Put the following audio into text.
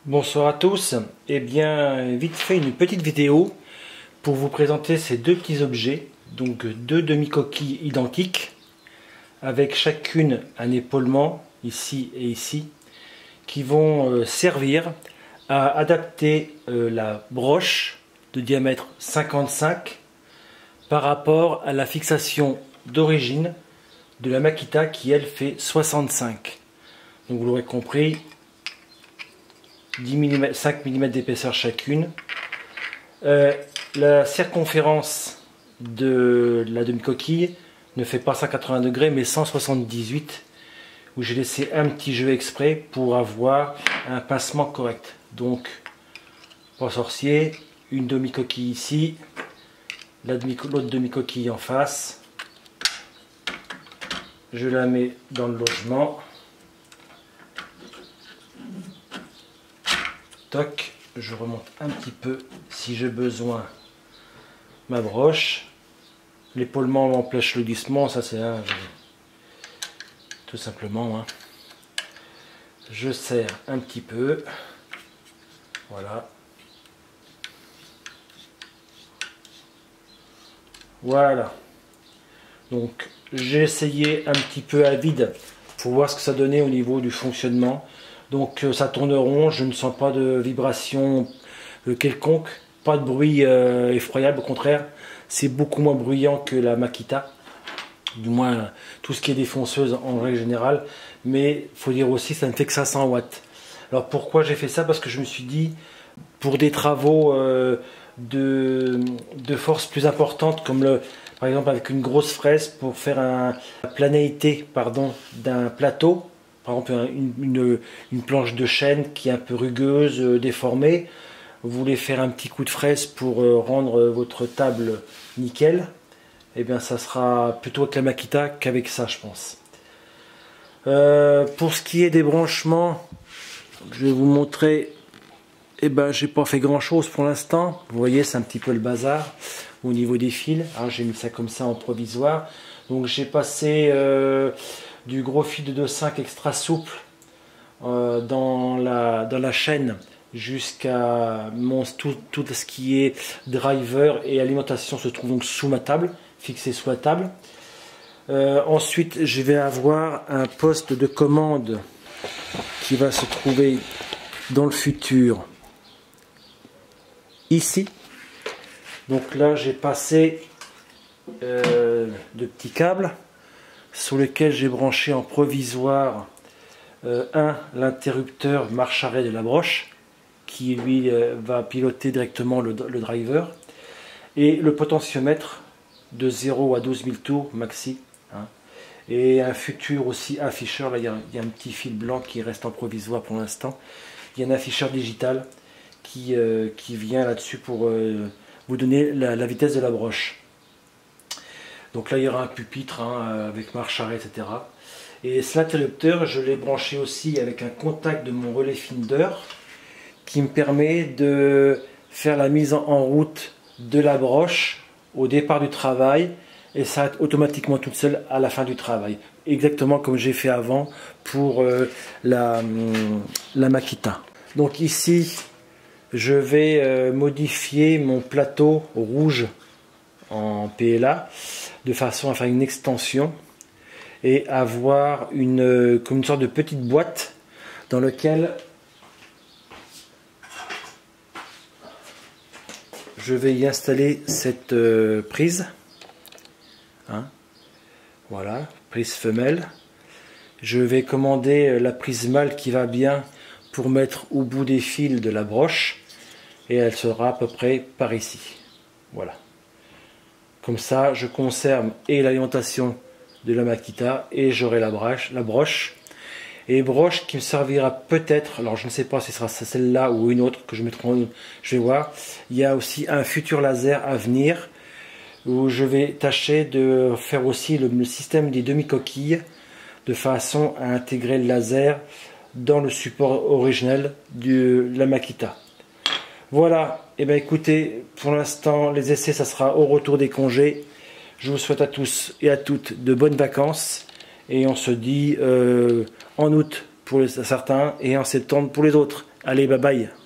Bonsoir à tous, et bien vite fait une petite vidéo pour vous présenter ces deux petits objets, donc deux demi-coquilles identiques avec chacune un épaulement ici et ici qui vont servir à adapter la broche de diamètre 55 par rapport à la fixation d'origine de la Makita qui elle fait 65. Donc vous l'aurez compris, 10 mm, 5 mm d'épaisseur chacune. La circonférence de la demi-coquille ne fait pas 180 degrés mais 178, où j'ai laissé un petit jeu exprès pour avoir un pincement correct. Donc, pas sorcier, une demi-coquille ici, l'autre demi-coquille en face. Je la mets dans le logement. Toc, je remonte un petit peu si j'ai besoin ma broche. L'épaulement m'empêche le glissement, ça c'est tout simplement. Hein. Je serre un petit peu. Voilà. Voilà. Donc j'ai essayé un petit peu à vide pour voir ce que ça donnait au niveau du fonctionnement. Donc ça tourne rond, je ne sens pas de vibration quelconque, pas de bruit effroyable, au contraire, c'est beaucoup moins bruyant que la Makita, du moins tout ce qui est défonceuse en règle générale, mais il faut dire aussi ça ne fait que 500 watts. Alors pourquoi j'ai fait ça? Parce que je me suis dit, pour des travaux de force plus importante, comme par exemple avec une grosse fraise, pour faire la planéité d'un plateau, par exemple une planche de chêne qui est un peu rugueuse, déformée, vous voulez faire un petit coup de fraise pour rendre votre table nickel, et bien ça sera plutôt avec la Makita qu'avec ça, je pense. Pour ce qui est des branchements, je vais vous montrer. J'ai pas fait grand chose pour l'instant. Vous voyez, c'est un petit peu le bazar au niveau des fils. J'ai mis ça comme ça en provisoire. Donc j'ai passé du gros fil de 2,5 extra souple dans la chaîne jusqu'à tout ce qui est driver et alimentation se trouve donc sous ma table, fixé sous la table. Ensuite, je vais avoir un poste de commande qui va se trouver dans le futur ici. Donc là, j'ai passé de petits câbles sur lesquels j'ai branché en provisoire l'interrupteur marche-arrêt de la broche qui lui va piloter directement le driver, et le potentiomètre de 0 à 12 000 tours maxi, hein. Et un futur aussi afficheur. Là il y a un petit fil blanc qui reste en provisoire pour l'instant. Il y a un afficheur digital qui vient là-dessus pour vous donner la vitesse de la broche. Donc là il y aura un pupitre avec marche arrêt, etc. Et cet interrupteur, je l'ai branché aussi avec un contact de mon relais Finder qui me permet de faire la mise en route de la broche au départ du travail et s'arrête automatiquement toute seule à la fin du travail. Exactement comme j'ai fait avant pour la Makita. Donc ici, je vais modifier mon plateau rouge en PLA de façon à faire une extension et avoir comme une sorte de petite boîte dans laquelle je vais y installer cette prise. Voilà, prise femelle. Je vais commander la prise mâle qui va bien pour mettre au bout des fils de la broche, et elle sera à peu près par ici. Voilà. Comme ça, je conserve et l'alimentation de la Makita et j'aurai la broche. Et broche qui me servira peut-être, alors je ne sais pas si ce sera celle-là ou une autre que je mettrai en, je vais voir. Il y a aussi un futur laser à venir où je vais tâcher de faire aussi le système des demi-coquilles de façon à intégrer le laser dans le support originel de la Makita. Voilà, et bien écoutez, pour l'instant les essais ça sera au retour des congés. Je vous souhaite à tous et à toutes de bonnes vacances et on se dit en août pour certains et en septembre pour les autres. Allez, bye bye.